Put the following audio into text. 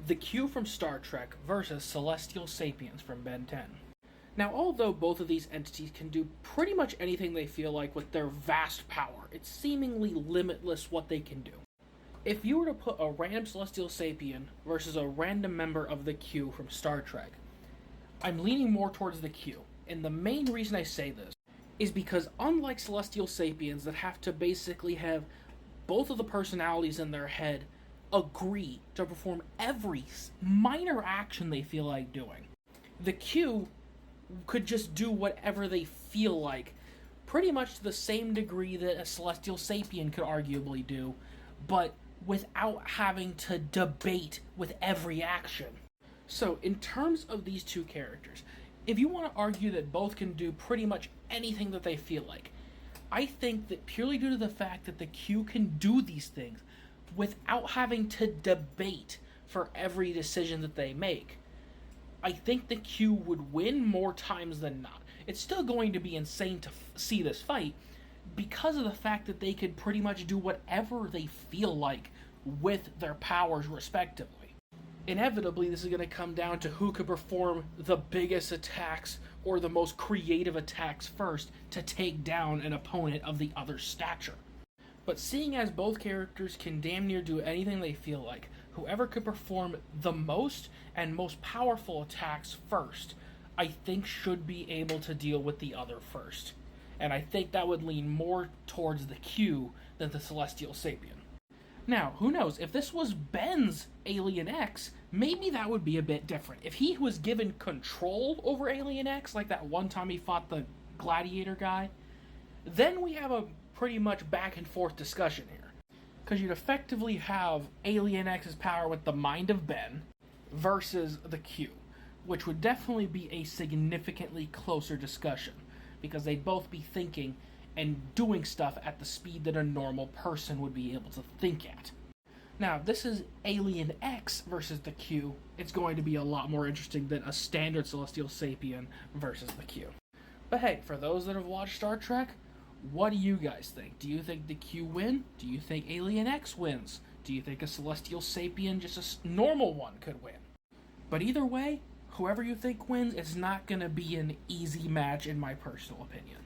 the Q from Star Trek versus Celestial Sapiens from Ben 10. Now, although both of these entities can do pretty much anything they feel like with their vast power, it's seemingly limitless what they can do. If you were to put a random Celestial Sapien versus a random member of the Q from Star Trek, I'm leaning more towards the Q. And the main reason I say this is because unlike Celestial Sapiens that have to basically have both of the personalities in their head agree to perform every minor action they feel like doing, the Q could just do whatever they feel like, pretty much to the same degree that a Celestial Sapien could arguably do, but without having to debate with every action. So, in terms of these two characters, if you want to argue that both can do pretty much anything that they feel like, I think that purely due to the fact that the Q can do these things without having to debate for every decision that they make, I think the Q would win more times than not. It's still going to be insane to see this fight because of the fact that they could pretty much do whatever they feel like with their powers respectively. Inevitably, this is going to come down to who could perform the biggest attacks or the most creative attacks first to take down an opponent of the other's stature. But seeing as both characters can damn near do anything they feel like, whoever could perform the most and most powerful attacks first, I think should be able to deal with the other first. And I think that would lean more towards the Q than the Celestial Sapien. Now, who knows, if this was Ben's Alien X, maybe that would be a bit different. If he was given control over Alien X, like that one time he fought the gladiator guy, then we have a pretty much back and forth discussion here. Because you'd effectively have Alien X's power with the mind of Ben versus the Q, which would definitely be a significantly closer discussion, because they'd both be thinking and doing stuff at the speed that a normal person would be able to think at. Now, if this is Alien X versus the Q, it's going to be a lot more interesting than a standard Celestial Sapien versus the Q. But hey, for those that have watched Star Trek, what do you guys think? Do you think the Q win? Do you think Alien X wins? Do you think a Celestial Sapien, just a normal one, could win? But either way, whoever you think wins, it's not going to be an easy match in my personal opinion.